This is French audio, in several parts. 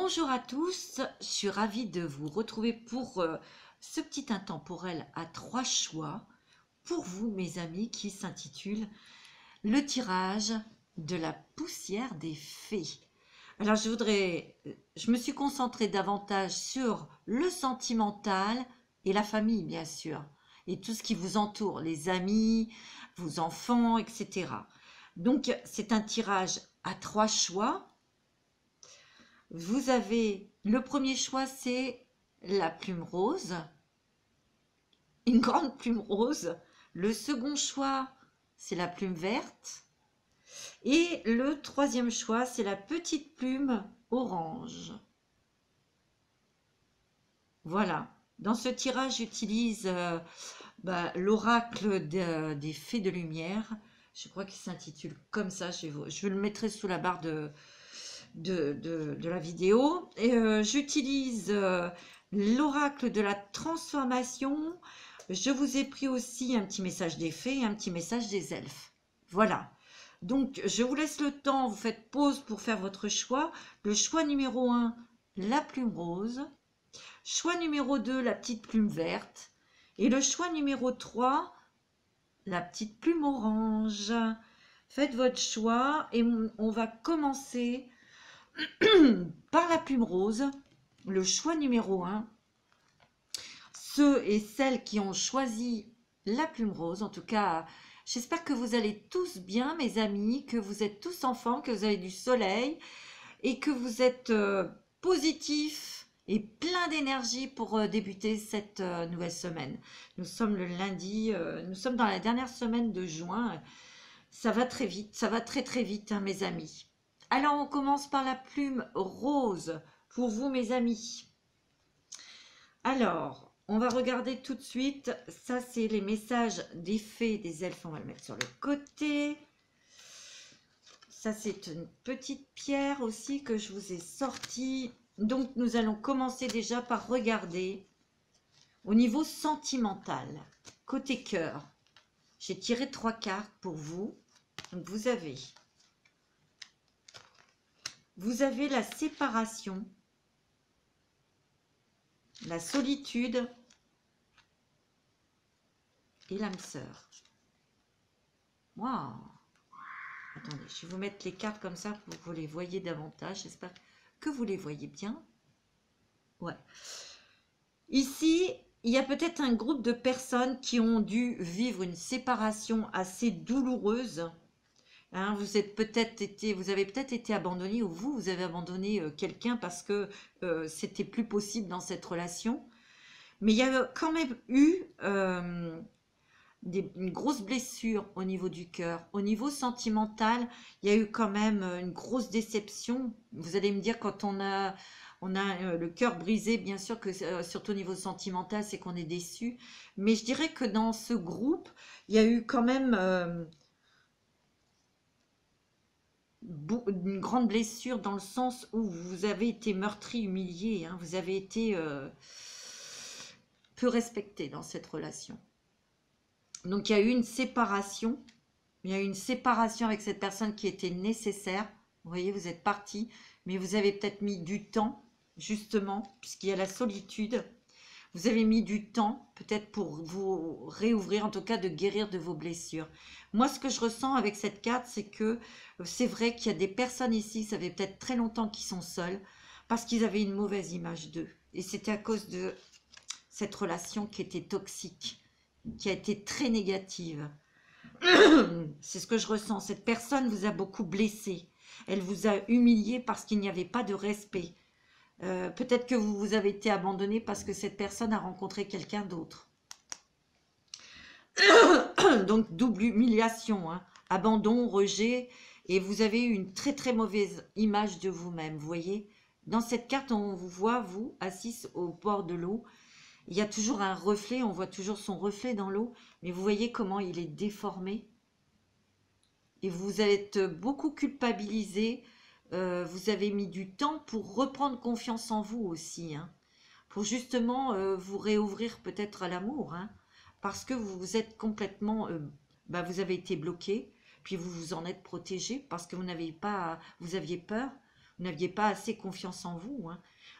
Bonjour à tous, je suis ravie de vous retrouver pour ce petit intemporel à 3 choix pour vous mes amis qui s'intitule Le tirage de la poussière des fées. Alors je me suis concentrée davantage sur le sentimental et la famille bien sûr et tout ce qui vous entoure, les amis, vos enfants, etc. Donc c'est un tirage à 3 choix. Vous avez le premier choix, c'est la plume rose, une grande plume rose. Le second choix, c'est la plume verte. Et le troisième choix, c'est la petite plume orange. Voilà. Dans ce tirage, j'utilise l'oracle des fées de lumière. Je crois qu'il s'intitule comme ça. Je le mettrai sous la barre de la vidéo. Et j'utilise l'oracle de la transformation. Je vous ai pris aussi un petit message des fées et un petit message des elfes. Voilà. Donc, je vous laisse le temps, vous faites pause pour faire votre choix. Le choix numéro 1, la plume rose. Choix numéro 2, la petite plume verte. Et le choix numéro 3, la petite plume orange. Faites votre choix et on va commencer par la plume rose, le choix numéro 1. Ceux et celles qui ont choisi la plume rose, en tout cas, j'espère que vous allez tous bien, mes amis, que vous êtes tous en forme, que vous avez du soleil et que vous êtes positifs et plein d'énergie pour débuter cette nouvelle semaine. Nous sommes le lundi, nous sommes dans la dernière semaine de juin. Ça va très vite, ça va très très vite, hein, mes amis. Alors, on commence par la plume rose pour vous, mes amis. Alors, on va regarder tout de suite. Ça, c'est les messages des fées, des elfes. On va le mettre sur le côté. Ça, c'est une petite pierre aussi que je vous ai sortie. Donc, nous allons commencer déjà par regarder au niveau sentimental. Côté cœur, j'ai tiré 3 cartes pour vous. Donc, vous avez la séparation, la solitude et l'âme sœur. Waouh! Attendez, je vais vous mettre les cartes comme ça pour que vous les voyez davantage. J'espère que vous les voyez bien. Ouais. Ici, il y a peut-être un groupe de personnes qui ont dû vivre une séparation assez douloureuse. Hein, vous avez peut-être été abandonné ou vous avez abandonné quelqu'un parce que c'était plus possible dans cette relation. Mais il y a quand même eu une grosse blessure au niveau du cœur. Au niveau sentimental, il y a eu quand même une grosse déception. Vous allez me dire, quand on a le cœur brisé, bien sûr que surtout au niveau sentimental, c'est qu'on est déçu. Mais je dirais que dans ce groupe, il y a eu quand même une grande blessure dans le sens où vous avez été meurtri, humilié, hein, vous avez été peu respecté dans cette relation. Donc il y a eu une séparation, avec cette personne qui était nécessaire. Vous voyez, vous êtes parti, mais vous avez peut-être mis du temps, justement, puisqu'il y a la solitude. Vous avez mis du temps, peut-être pour vous réouvrir, en tout cas de guérir de vos blessures. Moi, ce que je ressens avec cette carte, c'est que c'est vrai qu'il y a des personnes ici, ça fait peut-être très longtemps qu'ils sont seuls, parce qu'ils avaient une mauvaise image d'eux. Et c'était à cause de cette relation qui était toxique, qui a été très négative. C'est ce que je ressens. Cette personne vous a beaucoup blessé. Elle vous a humilié parce qu'il n'y avait pas de respect. Peut-être que vous avez été abandonné parce que cette personne a rencontré quelqu'un d'autre. Donc, double humiliation, hein. Abandon, rejet, et vous avez eu une très très mauvaise image de vous-même, vous voyez. Dans cette carte, on vous voit, vous, assis au bord de l'eau. Il y a toujours un reflet, on voit toujours son reflet dans l'eau, mais vous voyez comment il est déformé. Et vous êtes beaucoup culpabilisé. Vous avez mis du temps pour reprendre confiance en vous aussi, hein, pour justement vous réouvrir peut-être à l'amour, hein, parce que vous êtes complètement, vous avez été bloqué, puis vous vous en êtes protégé parce que vous aviez peur, Vous n'aviez pas assez confiance en vous, hein.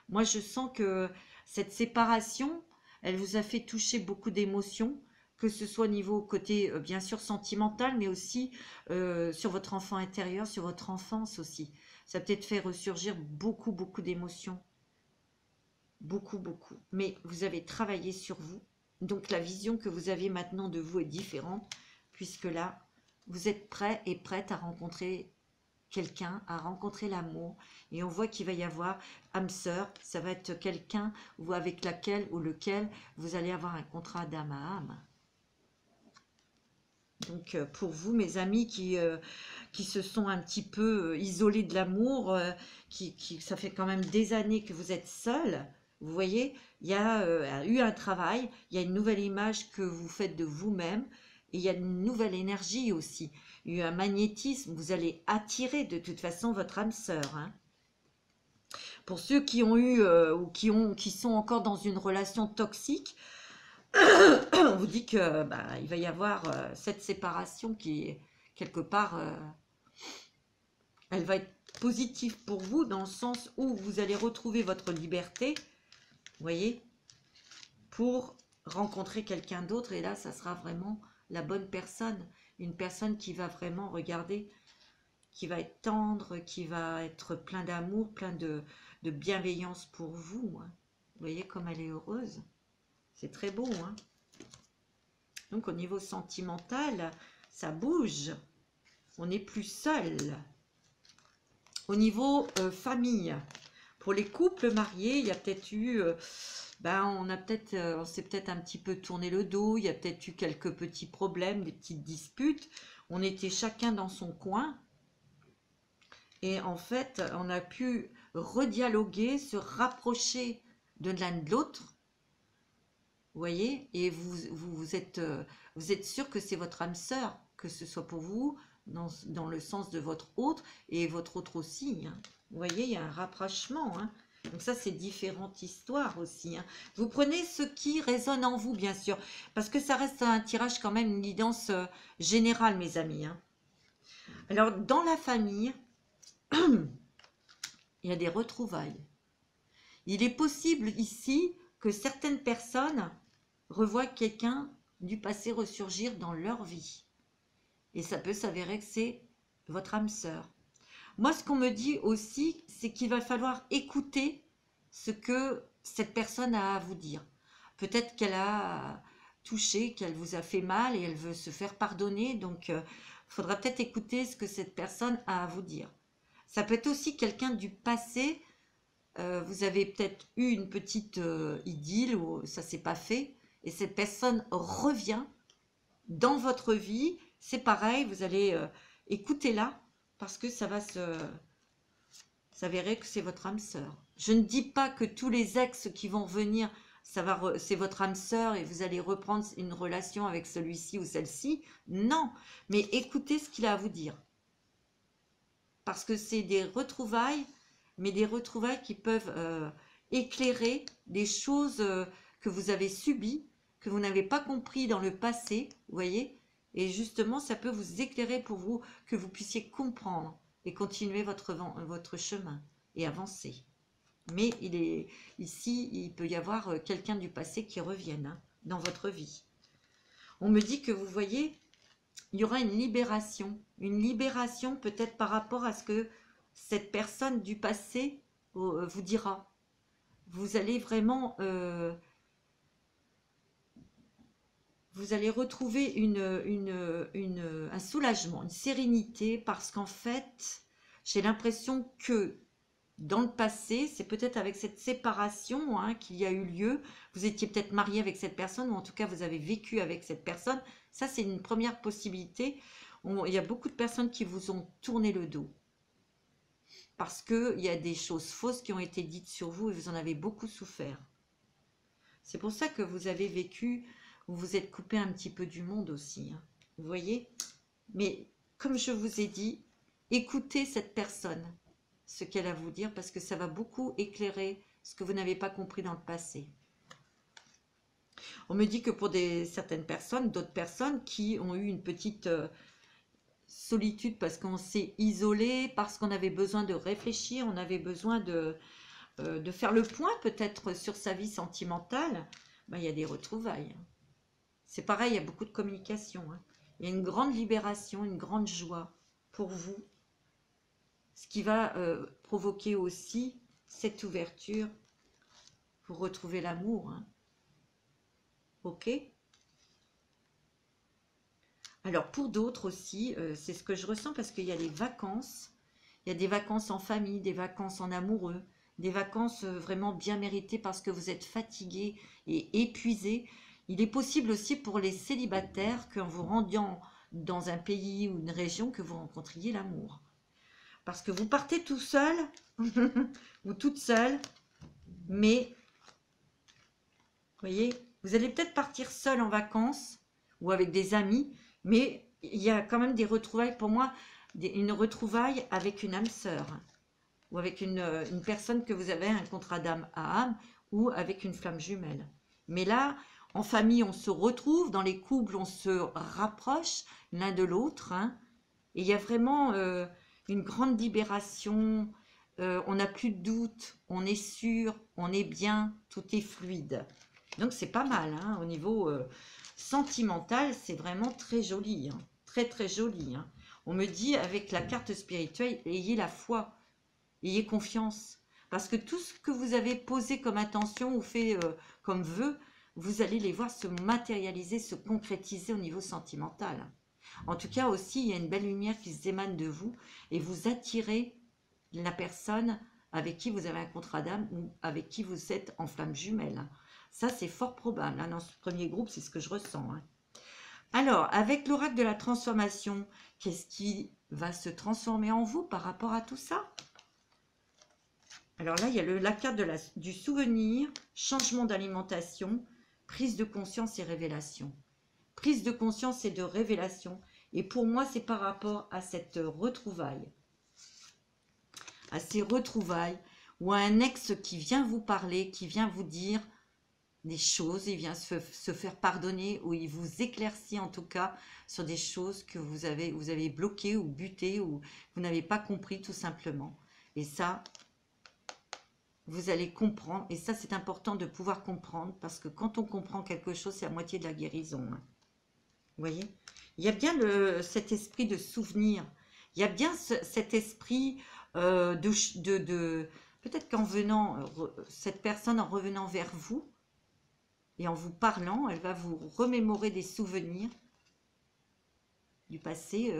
Moi, je sens que cette séparation, elle vous a fait toucher beaucoup d'émotions, que ce soit au niveau côté, bien sûr, sentimental, mais aussi sur votre enfant intérieur, sur votre enfance aussi. Ça a peut-être fait ressurgir beaucoup, beaucoup d'émotions. Beaucoup, beaucoup. Mais vous avez travaillé sur vous. Donc la vision que vous avez maintenant de vous est différente, puisque là, vous êtes prêt et prête à rencontrer quelqu'un, à rencontrer l'amour. Et on voit qu'il va y avoir âme sœur, ça va être quelqu'un avec laquelle ou lequel vous allez avoir un contrat d'âme à âme. Donc pour vous, mes amis qui se sont un petit peu isolés de l'amour, ça fait quand même des années que vous êtes seuls, vous voyez, il y a eu un travail, il y a une nouvelle image que vous faites de vous-même, et il y a une nouvelle énergie aussi, il y a eu un magnétisme, vous allez attirer de toute façon votre âme sœur, hein. Pour ceux qui ont eu ou qui sont encore dans une relation toxique, on vous dit que il va y avoir cette séparation qui, quelque part, elle va être positive pour vous dans le sens où vous allez retrouver votre liberté, vous voyez, pour rencontrer quelqu'un d'autre. Et là, ça sera vraiment la bonne personne, une personne qui va vraiment regarder, qui va être tendre, qui va être plein d'amour, plein de bienveillance pour vous, hein. Vous voyez comme elle est heureuse. C'est très beau, hein. Donc au niveau sentimental, ça bouge. On n'est plus seul. Au niveau famille, pour les couples mariés, il y a peut-être eu, on s'est peut-être un petit peu tourné le dos, il y a peut-être eu quelques petits problèmes, des petites disputes. On était chacun dans son coin. Et en fait, on a pu redialoguer, se rapprocher de l'un de l'autre. Vous voyez, et vous êtes sûr que c'est votre âme sœur, que ce soit pour vous, dans le sens de votre autre, et votre autre aussi, hein. Vous voyez, il y a un rapprochement, hein. Donc ça, c'est différentes histoires aussi, hein. Vous prenez ce qui résonne en vous, bien sûr, parce que ça reste un tirage quand même, une guidance générale, mes amis, hein. Alors, dans la famille, il y a des retrouvailles. Il est possible ici que certaines personnes revoient quelqu'un du passé ressurgir dans leur vie. Et ça peut s'avérer que c'est votre âme sœur. Moi, ce qu'on me dit aussi, c'est qu'il va falloir écouter ce que cette personne a à vous dire. Peut-être qu'elle a touché, qu'elle vous a fait mal et elle veut se faire pardonner. Donc, il faudra peut-être écouter ce que cette personne a à vous dire. Ça peut être aussi quelqu'un du passé. Vous avez peut-être eu une petite idylle où ça ne s'est pas fait. Et cette personne revient dans votre vie. C'est pareil, vous allez écouter là. Parce que ça va s'avérer que c'est votre âme sœur. Je ne dis pas que tous les ex qui vont venir, c'est votre âme sœur et vous allez reprendre une relation avec celui-ci ou celle-ci. Non, mais écoutez ce qu'il a à vous dire. Parce que c'est des retrouvailles, mais des retrouvailles qui peuvent éclairer des choses que vous avez subies, que vous n'avez pas compris dans le passé, vous voyez. Et justement, ça peut vous éclairer pour vous, que vous puissiez comprendre et continuer votre chemin et avancer. Mais ici, il peut y avoir quelqu'un du passé qui revienne, hein, dans votre vie. On me dit que vous voyez, il y aura une libération peut-être par rapport à ce que cette personne du passé vous dira. Vous allez vraiment... vous allez retrouver un soulagement, une sérénité, parce qu'en fait, j'ai l'impression que dans le passé, c'est peut-être avec cette séparation, hein, qu'il y a eu lieu, vous étiez peut-être marié avec cette personne, ou en tout cas vous avez vécu avec cette personne. Ça, c'est une première possibilité. Il y a beaucoup de personnes qui vous ont tourné le dos, parce qu'il y a des choses fausses qui ont été dites sur vous, et vous en avez beaucoup souffert. C'est pour ça que vous avez vécu... Vous vous êtes coupé un petit peu du monde aussi, hein. Vous voyez? Mais comme je vous ai dit, écoutez cette personne, ce qu'elle a à vous dire, parce que ça va beaucoup éclairer ce que vous n'avez pas compris dans le passé. On me dit que pour certaines personnes, d'autres personnes qui ont eu une petite solitude parce qu'on s'est isolé, parce qu'on avait besoin de réfléchir, on avait besoin de faire le point peut-être sur sa vie sentimentale, ben, il y a des retrouvailles. C'est pareil, il y a beaucoup de communication. Hein. Il y a une grande libération, une grande joie pour vous, ce qui va provoquer aussi cette ouverture pour retrouver l'amour. Hein. Ok? Alors pour d'autres aussi, c'est ce que je ressens parce qu'il y a les vacances. Il y a des vacances en famille, des vacances en amoureux, des vacances vraiment bien méritées parce que vous êtes fatigué et épuisé. Il est possible aussi pour les célibataires qu'en vous rendant dans un pays ou une région, que vous rencontriez l'amour. Parce que vous partez tout seul ou toute seule, mais vous voyez, vous allez peut-être partir seul en vacances ou avec des amis, mais il y a quand même des retrouvailles pour moi, une retrouvaille avec une âme sœur ou avec une personne que vous avez un contrat d'âme à âme ou avec une flamme jumelle. Mais là, en famille, on se retrouve, dans les couples, on se rapproche l'un de l'autre. Hein, et il y a vraiment une grande libération, on n'a plus de doute, on est sûr, on est bien, tout est fluide. Donc c'est pas mal, hein, au niveau sentimental, c'est vraiment très joli, hein, très très joli. Hein. On me dit avec la carte spirituelle, ayez la foi, ayez confiance. Parce que tout ce que vous avez posé comme intention ou fait comme vœu, vous allez les voir se matérialiser, se concrétiser au niveau sentimental. En tout cas aussi, il y a une belle lumière qui émane de vous et vous attirez la personne avec qui vous avez un contrat d'âme ou avec qui vous êtes en flamme jumelle. Ça, c'est fort probable. Hein. Dans ce premier groupe, c'est ce que je ressens. Hein. Alors, avec l'oracle de la transformation, qu'est-ce qui va se transformer en vous par rapport à tout ça? Alors là, il y a la carte du souvenir, changement d'alimentation, prise de conscience et révélation. Prise de conscience et de révélation. Et pour moi, c'est par rapport à cette retrouvaille. À ces retrouvailles, ou à un ex qui vient vous parler, qui vient vous dire des choses, il vient se faire pardonner, ou il vous éclaircit en tout cas sur des choses que vous avez bloquées ou butées, ou vous n'avez pas compris tout simplement. Et ça, vous allez comprendre, et ça c'est important de pouvoir comprendre, parce que quand on comprend quelque chose, c'est la moitié de la guérison. Hein. Vous voyez? Il y a bien cet esprit de souvenir, il y a bien cet esprit peut-être qu'en venant, cette personne en revenant vers vous, et en vous parlant, elle va vous remémorer des souvenirs du passé,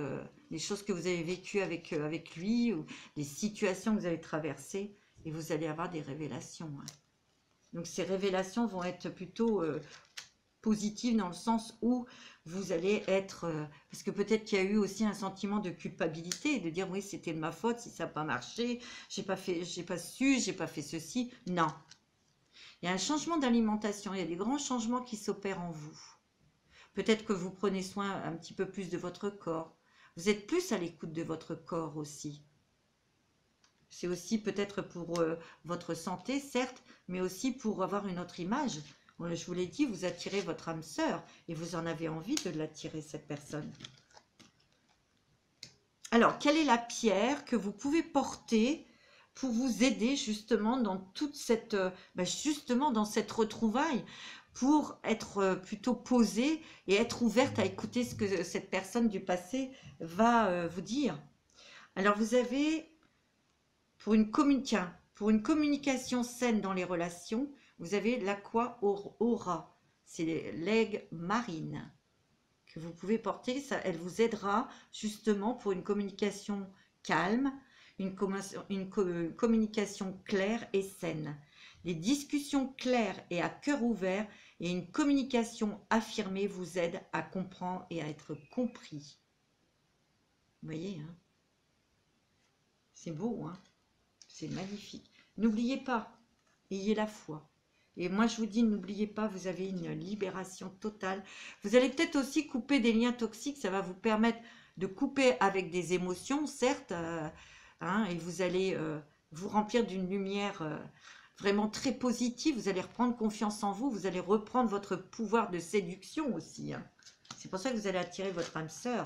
des choses que vous avez vécues avec lui, ou des situations que vous avez traversées, et vous allez avoir des révélations. Hein. Donc ces révélations vont être plutôt positives dans le sens où vous allez être... parce que peut-être qu'il y a eu aussi un sentiment de culpabilité, de dire oui, c'était de ma faute si ça n'a pas marché, j'ai pas su, j'ai pas fait ceci. Non. Il y a un changement d'alimentation, il y a des grands changements qui s'opèrent en vous. Peut-être que vous prenez soin un petit peu plus de votre corps. Vous êtes plus à l'écoute de votre corps aussi. C'est aussi peut-être pour votre santé, certes, mais aussi pour avoir une autre image. Je vous l'ai dit, vous attirez votre âme sœur et vous en avez envie de l'attirer, cette personne. Alors, quelle est la pierre que vous pouvez porter pour vous aider justement dans toute cette, justement dans cette retrouvaille, pour être plutôt posée et être ouverte à écouter ce que cette personne du passé va vous dire. Alors, vous avez... Pour une communication saine dans les relations, vous avez l'Aqua Aura, c'est l'aigle marine que vous pouvez porter. Ça, elle vous aidera justement pour une communication calme, une communication claire et saine. Les discussions claires et à cœur ouvert et une communication affirmée vous aident à comprendre et à être compris. Vous voyez, hein? C'est beau, hein? C'est magnifique. N'oubliez pas, ayez la foi. Et moi, je vous dis, n'oubliez pas, vous avez une libération totale. Vous allez peut-être aussi couper des liens toxiques. Ça va vous permettre de couper avec des émotions, certes. Et vous allez vous remplir d'une lumière vraiment très positive. Vous allez reprendre confiance en vous. Vous allez reprendre votre pouvoir de séduction aussi. Hein. C'est pour ça que vous allez attirer votre âme sœur.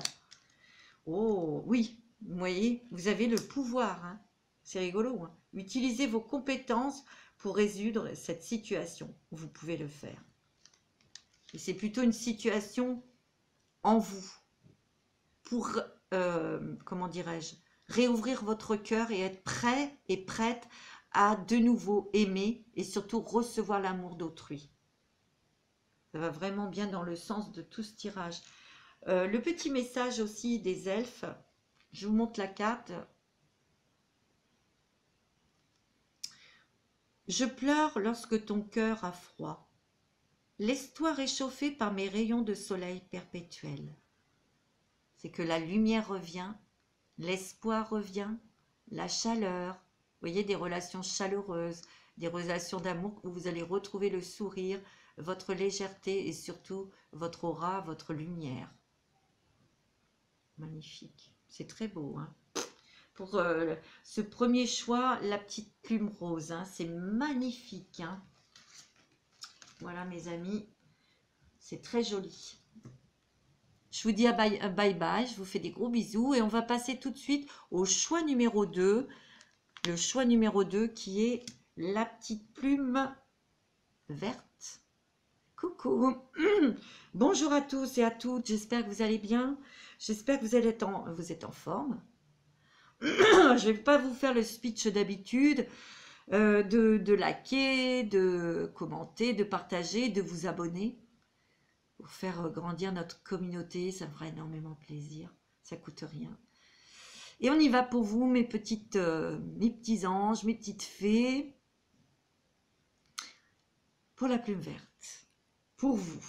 Oh, oui, vous voyez, vous avez le pouvoir, hein. C'est rigolo, hein. Utilisez vos compétences pour résoudre cette situation. Vous pouvez le faire. Et c'est plutôt une situation en vous pour, comment dirais-je, réouvrir votre cœur et être prêt et prête à de nouveau aimer et surtout recevoir l'amour d'autrui. Ça va vraiment bien dans le sens de tout ce tirage. Le petit message aussi des elfes, je vous montre la carte. Je pleure lorsque ton cœur a froid. Laisse-toi réchauffer par mes rayons de soleil perpétuels. C'est que la lumière revient, l'espoir revient, la chaleur. Vous voyez, des relations chaleureuses, des relations d'amour où vous allez retrouver le sourire, votre légèreté et surtout votre aura, votre lumière. Magnifique. C'est très beau, hein. Pour ce premier choix, la petite plume rose, hein, c'est magnifique, hein. Voilà mes amis, c'est très joli. Je vous dis à bye bye, je vous fais des gros bisous et on va passer tout de suite au choix numéro 2. Le choix numéro 2 qui est la petite plume verte. Coucou. Bonjour à tous et à toutes, j'espère que vous allez bien. J'espère que vous êtes en forme. Je ne vais pas vous faire le speech d'habitude, de liker, de commenter, de partager, de vous abonner pour faire grandir notre communauté. Ça me fera énormément plaisir, ça coûte rien. Et on y va pour vous, mes petits anges, mes petites fées, pour la plume verte, pour vous.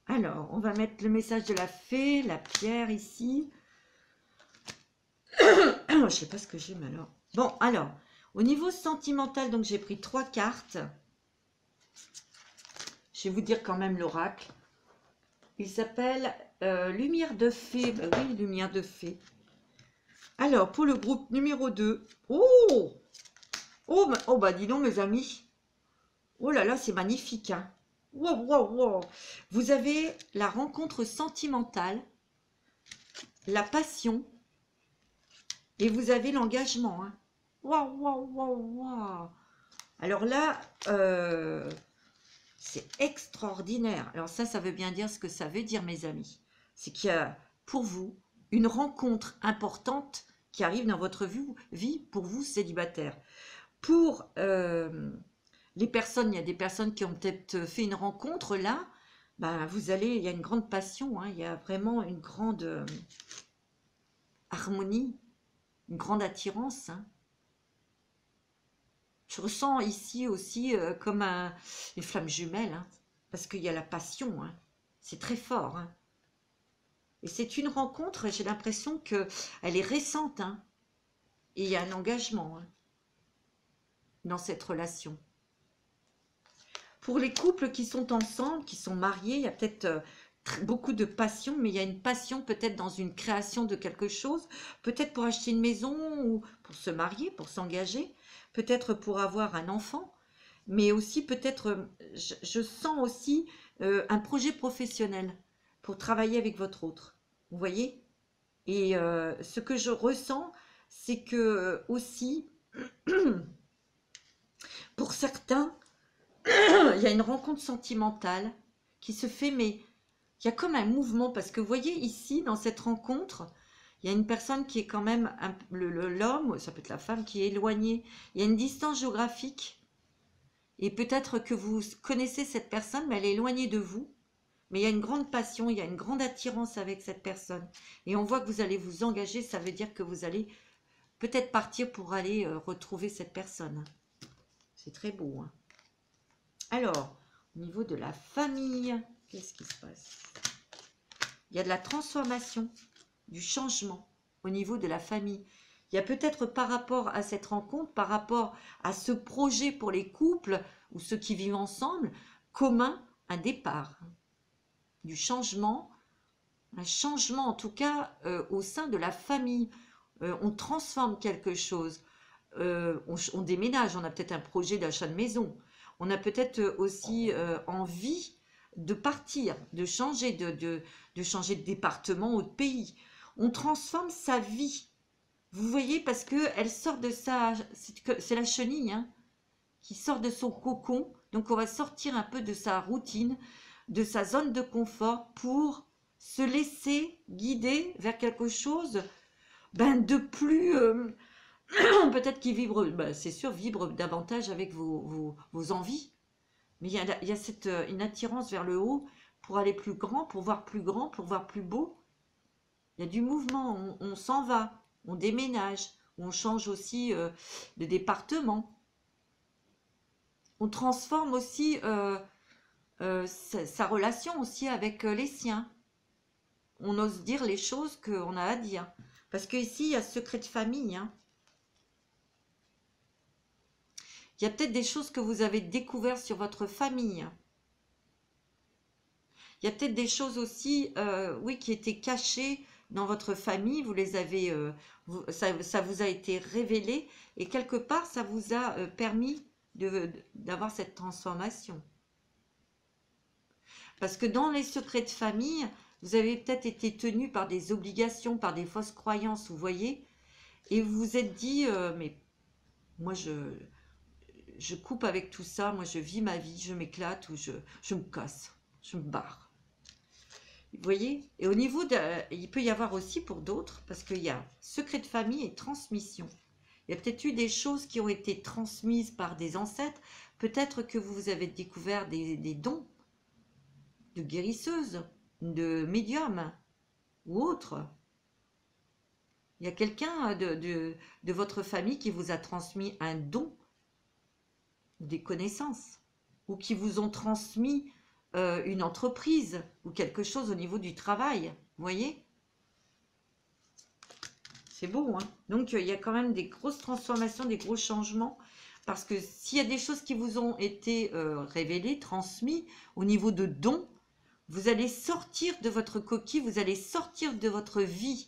Alors, on va mettre le message de la fée, la pierre ici. Je ne sais pas ce que j'ai, mais alors. Bon, alors, au niveau sentimental, donc j'ai pris 3 cartes. Je vais vous dire quand même l'oracle. Il s'appelle Lumière de Fée. Ben oui, Lumière de Fée. Alors, pour le groupe numéro 2. Oh, oh, bah dis donc, mes amis. Oh là là, c'est magnifique, hein. Wow, wow, wow. Vous avez la rencontre sentimentale, la passion, et vous avez l'engagement, hein. Waouh, waouh, waouh, waouh. Alors là, c'est extraordinaire. Alors ça veut bien dire ce que ça veut dire, mes amis. C'est qu'il y a pour vous une rencontre importante qui arrive dans votre vie pour vous célibataires. Pour les personnes, il y a des personnes qui ont peut-être fait une rencontre là. Ben, il y a une grande passion, hein, il y a vraiment une grande harmonie, une grande attirance, hein. Je ressens ici aussi comme les flammes jumelles, hein, parce qu'il y a la passion, hein. C'est très fort, hein. Et c'est une rencontre, j'ai l'impression qu'elle est récente, hein, et il y a un engagement, hein, dans cette relation. Pour les couples qui sont ensemble, qui sont mariés, il y a peut-être beaucoup de passion, mais il y a une passion peut-être dans une création de quelque chose, peut-être pour acheter une maison ou pour se marier, pour s'engager, peut-être pour avoir un enfant, mais aussi peut-être, je sens aussi un projet professionnel pour travailler avec votre autre, vous voyez? Et ce que je ressens, c'est que aussi, pour certains, il y a une rencontre sentimentale qui se fait, mais il y a comme un mouvement, parce que vous voyez ici, dans cette rencontre, il y a une personne qui est quand même, l'homme, ça peut être la femme, qui est éloignée. Il y a une distance géographique, et peut-être que vous connaissez cette personne, mais elle est éloignée de vous. Mais il y a une grande passion, il y a une grande attirance avec cette personne. Et on voit que vous allez vous engager, ça veut dire que vous allez peut-être partir pour aller retrouver cette personne. C'est très beau, hein. Alors, au niveau de la famille, qu'est-ce qui se passe? Il y a de la transformation, du changement au niveau de la famille. Il y a peut-être par rapport à cette rencontre, par rapport à ce projet pour les couples ou ceux qui vivent ensemble, commun, un départ, du changement, un changement en tout cas au sein de la famille. On transforme quelque chose, on déménage, on a peut-être un projet d'achat de maison, on a peut-être aussi envie de partir, de changer de changer de département ou de pays. On transforme sa vie. Vous voyez, parce que elle sort de sa... C'est la chenille, hein, qui sort de son cocon. Donc, on va sortir un peu de sa routine, de sa zone de confort pour se laisser guider vers quelque chose de plus... peut-être qui vibre, c'est sûr, vibre davantage avec vos envies. Mais il y a cette, une attirance vers le haut pour aller plus grand, pour voir plus grand, pour voir plus beau. Il y a du mouvement, on s'en va, on déménage, on change aussi de département. On transforme aussi sa relation aussi avec les siens. On ose dire les choses qu'on a à dire. Parce qu'ici, il y a secret de famille. Hein. Il y a peut-être des choses que vous avez découvertes sur votre famille. Il y a peut-être des choses aussi, oui, qui étaient cachées dans votre famille. Vous les avez, ça vous a été révélé. Et quelque part, ça vous a permis d'avoir cette transformation. Parce que dans les secrets de famille, vous avez peut-être été tenu par des obligations, par des fausses croyances, vous voyez. Et vous vous êtes dit, mais moi, je coupe avec tout ça, moi je vis ma vie, je m'éclate ou je me casse, je me barre. Vous voyez? Et au niveau de... Il peut y avoir aussi pour d'autres, parce qu'il y a secret de famille et transmission. Il y a peut-être eu des choses qui ont été transmises par des ancêtres. Peut-être que vous avez découvert des dons de guérisseuse, de médium ou autre. Il y a quelqu'un de votre famille qui vous a transmis un don, des connaissances, ou qui vous ont transmis une entreprise ou quelque chose au niveau du travail. Vous voyez? C'est beau, hein? Donc, il y a quand même des grosses transformations, des gros changements. Parce que s'il y a des choses qui vous ont été révélées, transmises, au niveau de dons, vous allez sortir de votre coquille, vous allez sortir de votre vie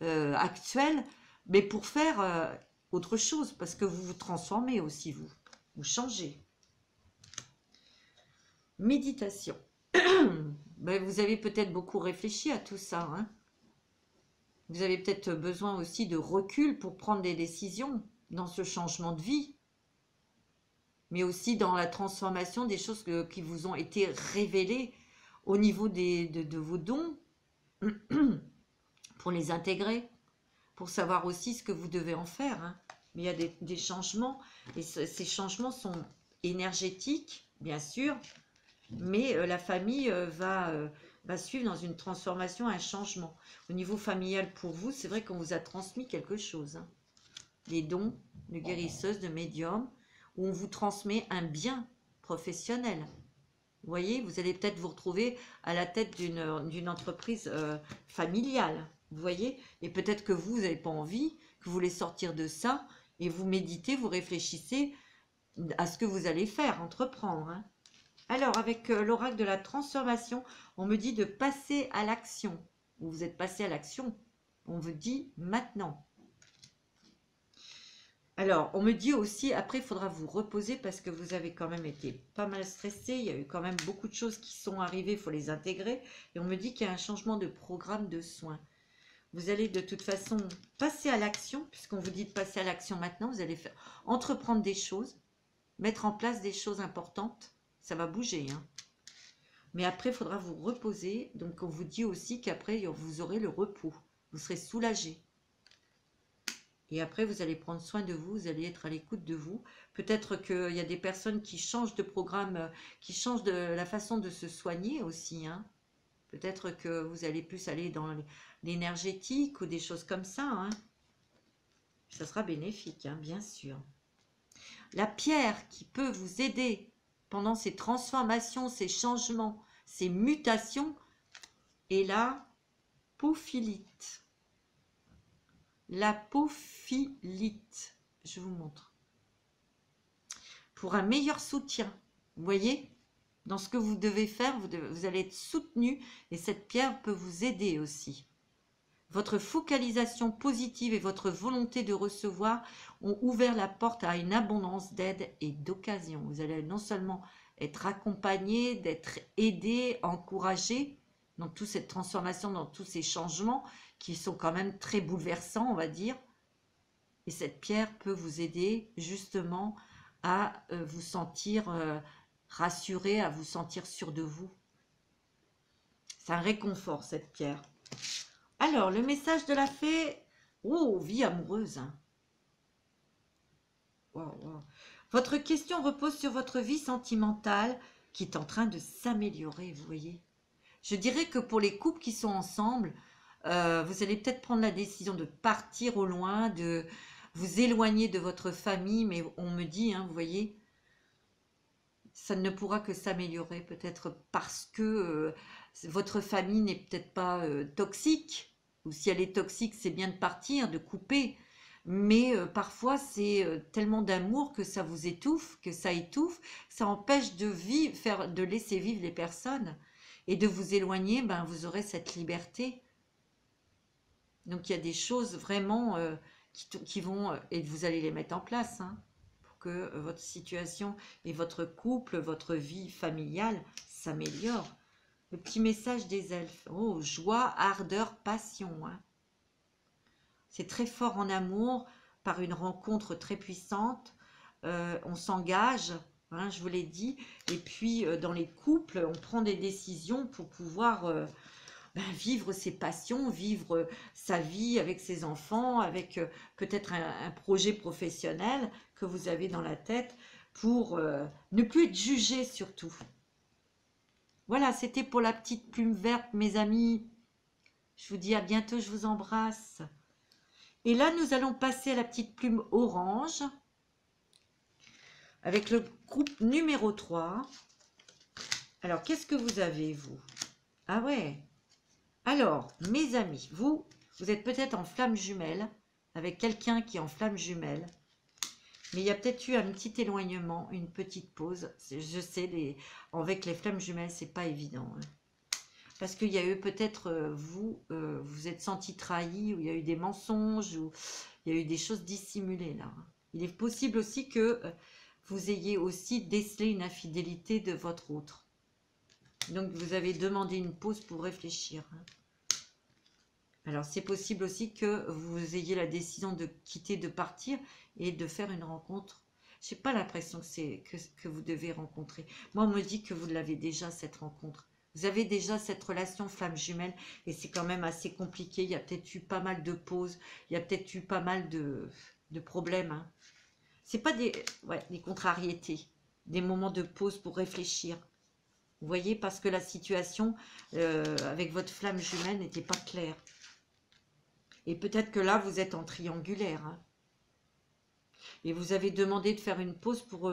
actuelle, mais pour faire autre chose, parce que vous vous transformez aussi, vous changez. Méditation. Vous avez peut-être beaucoup réfléchi à tout ça, hein? Vous avez peut-être besoin aussi de recul pour prendre des décisions dans ce changement de vie, mais aussi dans la transformation des choses qui vous ont été révélées au niveau de vos dons, pour les intégrer, pour savoir aussi ce que vous devez en faire. Hein. Mais il y a des changements, et ces changements sont énergétiques, bien sûr, mais la famille va suivre dans une transformation, un changement. Au niveau familial, pour vous, c'est vrai qu'on vous a transmis quelque chose. Hein. Des dons de guérisseuse, de médium, où on vous transmet un bien professionnel. Vous voyez, vous allez peut-être vous retrouver à la tête d'une entreprise familiale. Vous voyez, et peut-être que vous n'avez pas envie, que vous voulez sortir de ça, et vous méditez, vous réfléchissez à ce que vous allez faire, entreprendre. Hein. Alors, avec l'oracle de la transformation, on me dit de passer à l'action. Vous êtes passé à l'action. On vous dit maintenant. Alors, on me dit aussi, après, il faudra vous reposer parce que vous avez quand même été pas mal stressé. Il y a eu quand même beaucoup de choses qui sont arrivées, il faut les intégrer. Et on me dit qu'il y a un changement de programme de soins. Vous allez de toute façon passer à l'action, puisqu'on vous dit de passer à l'action maintenant. Vous allez entreprendre des choses, mettre en place des choses importantes. Ça va bouger. Hein. Mais après, il faudra vous reposer. Donc, on vous dit aussi qu'après, vous aurez le repos. Vous serez soulagé. Et après, vous allez prendre soin de vous, vous allez être à l'écoute de vous. Peut-être qu'il y a des personnes qui changent de programme, qui changent de la façon de se soigner aussi. Hein. Peut-être que vous allez plus aller dans l'énergétique ou des choses comme ça. Hein. Ça sera bénéfique, hein, bien sûr. La pierre qui peut vous aider pendant ces transformations, ces changements, ces mutations, est la pophilite. La pophilite, je vous montre. Pour un meilleur soutien, vous voyez, dans ce que vous devez faire, vous allez être soutenu et cette pierre peut vous aider aussi. Votre focalisation positive et votre volonté de recevoir ont ouvert la porte à une abondance d'aide et d'occasion. Vous allez non seulement être accompagné, d'être aidé, encouragé dans toute cette transformation, dans tous ces changements qui sont quand même très bouleversants, on va dire. Et cette pierre peut vous aider justement à vous sentir rassuré, à vous sentir sûr de vous. C'est un réconfort, cette pierre. Alors, le message de la fée. Oh, vie amoureuse. Hein. Wow, wow. Votre question repose sur votre vie sentimentale qui est en train de s'améliorer, vous voyez. Je dirais que pour les couples qui sont ensemble, vous allez peut-être prendre la décision de partir au loin, de vous éloigner de votre famille, mais on me dit, hein, vous voyez, ça ne pourra que s'améliorer, peut-être parce que votre famille n'est peut-être pas toxique, ou si elle est toxique, c'est bien de partir, de couper, mais parfois c'est tellement d'amour que ça vous étouffe, que ça empêche de vivre, de laisser vivre les personnes, et de vous éloigner, ben, vous aurez cette liberté. Donc il y a des choses vraiment qui vont, et vous allez les mettre en place, hein, pour que votre situation et votre couple, votre vie familiale s'améliore. Le petit message des elfes. Oh, joie, ardeur, passion. Hein. C'est très fort en amour, par une rencontre très puissante. On s'engage, hein, je vous l'ai dit. Et puis, dans les couples, on prend des décisions pour pouvoir vivre ses passions, vivre sa vie avec ses enfants, avec peut-être un projet professionnel que vous avez dans la tête pour ne plus être jugé surtout. Voilà, c'était pour la petite plume verte, mes amis. Je vous dis à bientôt, je vous embrasse. Et là, nous allons passer à la petite plume orange avec le groupe numéro 3. Alors, qu'est-ce que vous avez, vous? Ah ouais. Alors, mes amis, vous êtes peut-être en flamme jumelle, avec quelqu'un qui est en flamme jumelle. Mais il y a peut-être eu un petit éloignement, une petite pause. Je sais, avec les flammes jumelles, c'est pas évident. Hein. Parce qu'il y a eu peut-être, vous êtes senti trahi, ou il y a eu des mensonges, ou il y a eu des choses dissimulées là. Il est possible aussi que vous ayez aussi décelé une infidélité de votre autre. Donc vous avez demandé une pause pour réfléchir. Hein. Alors c'est possible aussi que vous ayez la décision de quitter, de partir et de faire une rencontre. Je n'ai pas l'impression que vous devez rencontrer. Moi on me dit que vous l'avez déjà cette rencontre. Vous avez déjà cette relation flamme jumelle et c'est quand même assez compliqué. Il y a peut-être eu pas mal de pauses, il y a peut-être eu pas mal de problèmes. Hein. Ce n'est pas des contrariétés, des moments de pause pour réfléchir. Vous voyez, parce que la situation avec votre flamme jumelle n'était pas claire. Et peut-être que là, vous êtes en triangulaire. Hein. Et vous avez demandé de faire une pause pour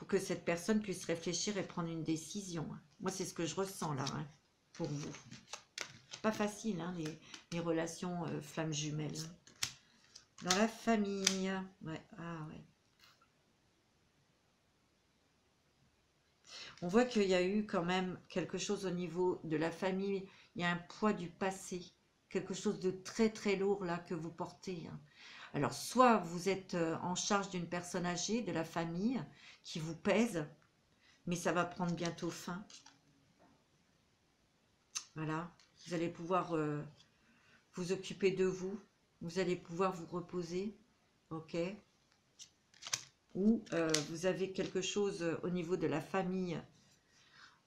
que cette personne puisse réfléchir et prendre une décision. Hein. Moi, c'est ce que je ressens là, hein, pour vous. Pas facile, hein, les relations flammes jumelles. Hein. Dans la famille. Ouais, ah ouais. On voit qu'il y a eu quand même quelque chose au niveau de la famille. Il y a un poids du passé. Quelque chose de très très lourd là que vous portez. Hein. Alors soit vous êtes en charge d'une personne âgée de la famille qui vous pèse, mais ça va prendre bientôt fin. Voilà, vous allez pouvoir vous occuper de vous, vous allez pouvoir vous reposer, ok. Ou vous avez quelque chose au niveau de la famille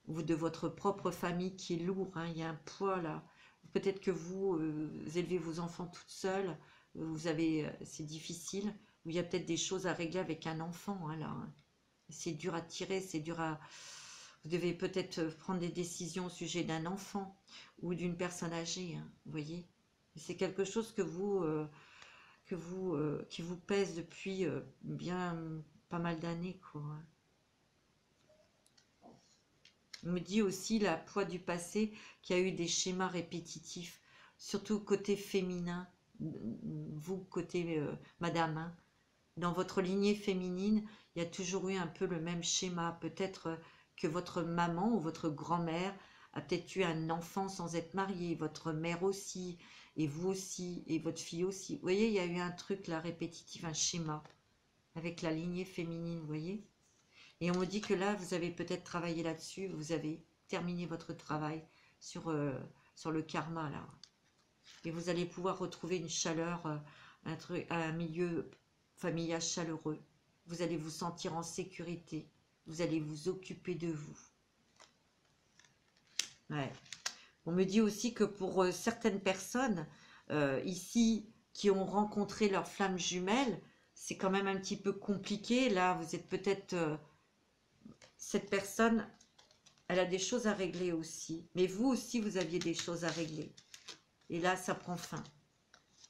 ou de votre propre famille qui est lourd, hein. Il y a un poids là. Peut-être que vous élevez vos enfants toutes seules, c'est difficile, ou il y a peut-être des choses à régler avec un enfant, hein, là. Hein. C'est dur à tirer, c'est dur à... Vous devez peut-être prendre des décisions au sujet d'un enfant ou d'une personne âgée, hein, vous voyez. C'est quelque chose qui vous pèse depuis bien pas mal d'années, quoi. On me dit aussi la poids du passé qui a eu des schémas répétitifs, surtout côté féminin, vous côté madame, hein. Dans votre lignée féminine, il y a toujours eu un peu le même schéma. Peut-être que votre maman ou votre grand-mère a peut-être eu un enfant sans être mariée, votre mère aussi, et vous aussi, et votre fille aussi. Vous voyez, il y a eu un truc là répétitif, un schéma, avec la lignée féminine, vous voyez. Et on me dit que là, vous avez peut-être travaillé là-dessus, vous avez terminé votre travail sur, sur le karma, là. Et vous allez pouvoir retrouver une chaleur, un milieu familial chaleureux. Vous allez vous sentir en sécurité. Vous allez vous occuper de vous. Ouais. On me dit aussi que pour certaines personnes ici qui ont rencontré leur flamme jumelle, c'est quand même un petit peu compliqué. Là, vous êtes peut-être... cette personne, elle a des choses à régler aussi. Mais vous aussi, vous aviez des choses à régler. Et là, ça prend fin.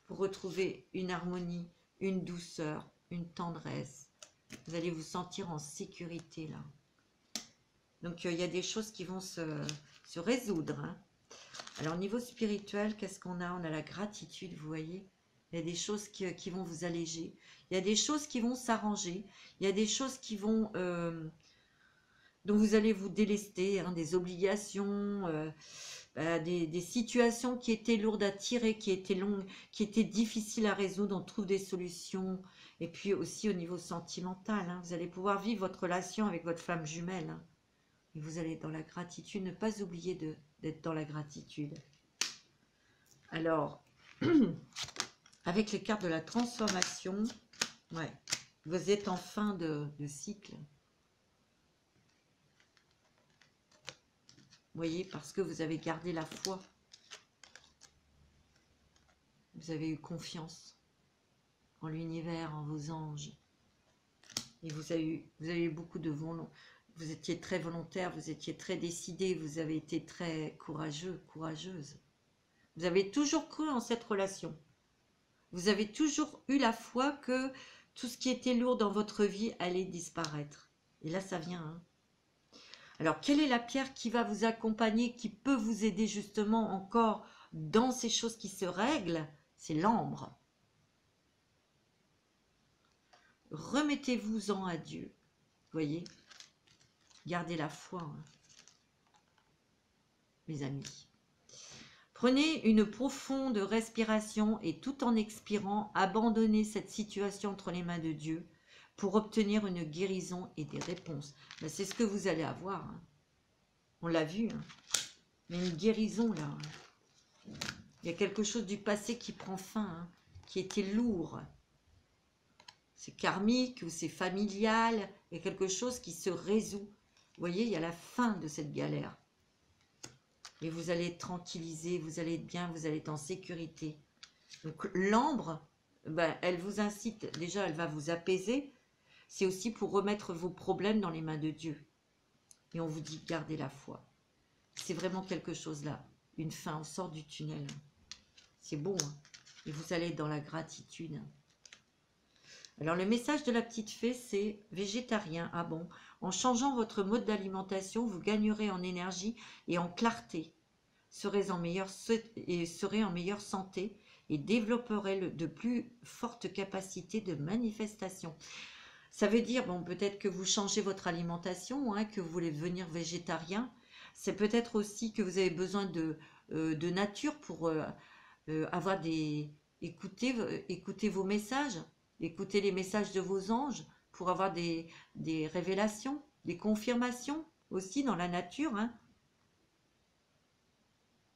Vous retrouvez une harmonie, une douceur, une tendresse. Vous allez vous sentir en sécurité là. Donc, il y a des choses qui vont se résoudre. Hein. Alors, au niveau spirituel, qu'est-ce qu'on a? On a la gratitude, vous voyez. Il y a des choses qui vont vous alléger. Il y a des choses qui vont s'arranger. Il y a des choses qui vont... dont vous allez vous délester, hein, des obligations, des situations qui étaient lourdes à tirer, qui étaient longues, qui étaient difficiles à résoudre. On trouve des solutions. Et puis aussi au niveau sentimental, hein, vous allez pouvoir vivre votre relation avec votre flamme jumelle. Hein. Et vous allez être dans la gratitude, ne pas oublier d'être dans la gratitude. Alors, avec les cartes de la transformation, ouais, vous êtes en fin de cycle. Vous voyez, parce que vous avez gardé la foi. Vous avez eu confiance en l'univers, en vos anges. Et vous avez eu beaucoup de volonté. Vous étiez très volontaire, vous étiez très décidé, vous avez été très courageux, courageuse. Vous avez toujours cru en cette relation. Vous avez toujours eu la foi que tout ce qui était lourd dans votre vie allait disparaître. Et là, ça vient. Hein. Alors, quelle est la pierre qui va vous accompagner, qui peut vous aider justement encore dans ces choses qui se règlent? C'est l'ambre. Remettez-vous-en à Dieu. Vous voyez? Gardez la foi, hein, mes amis. Prenez une profonde respiration et tout en expirant, abandonnez cette situation entre les mains de Dieu pour obtenir une guérison et des réponses. Ben, c'est ce que vous allez avoir. Hein. On l'a vu. Hein. Mais une guérison, là. Hein. Il y a quelque chose du passé qui prend fin, hein, qui était lourd. C'est karmique ou c'est familial. Il y a quelque chose qui se résout. Vous voyez, il y a la fin de cette galère. Et vous allez être tranquillisé, vous allez être bien, vous allez être en sécurité. Donc l'ambre, ben, elle vous incite, déjà elle va vous apaiser. C'est aussi pour remettre vos problèmes dans les mains de Dieu. Et on vous dit, gardez la foi. C'est vraiment quelque chose là. Une fin, on sort du tunnel. C'est beau, hein. Et vous allez être dans la gratitude. Alors le message de la petite fée, c'est végétarien. Ah bon, en changeant votre mode d'alimentation, vous gagnerez en énergie et en clarté, serez en meilleure santé et développerez de plus fortes capacités de manifestation. Ça veut dire, bon, peut-être que vous changez votre alimentation, hein, que vous voulez devenir végétarien. C'est peut-être aussi que vous avez besoin de nature pour avoir des... écouter vos messages. Écoutez les messages de vos anges pour avoir des révélations, des confirmations aussi dans la nature. Hein.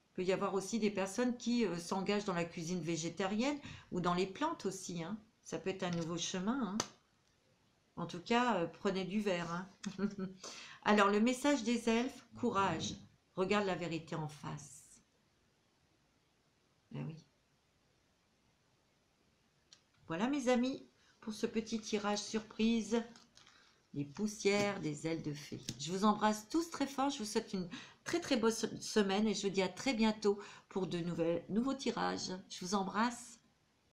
Il peut y avoir aussi des personnes qui s'engagent dans la cuisine végétarienne ou dans les plantes aussi. Hein. Ça peut être un nouveau chemin. Hein. En tout cas, prenez du verre. Hein. Alors, le message des elfes, courage. Regarde la vérité en face. Ben oui. Voilà mes amis, pour ce petit tirage surprise, des poussières, des ailes de fée. Je vous embrasse tous très fort, je vous souhaite une très bonne semaine et je vous dis à très bientôt pour de nouveaux tirages. Je vous embrasse.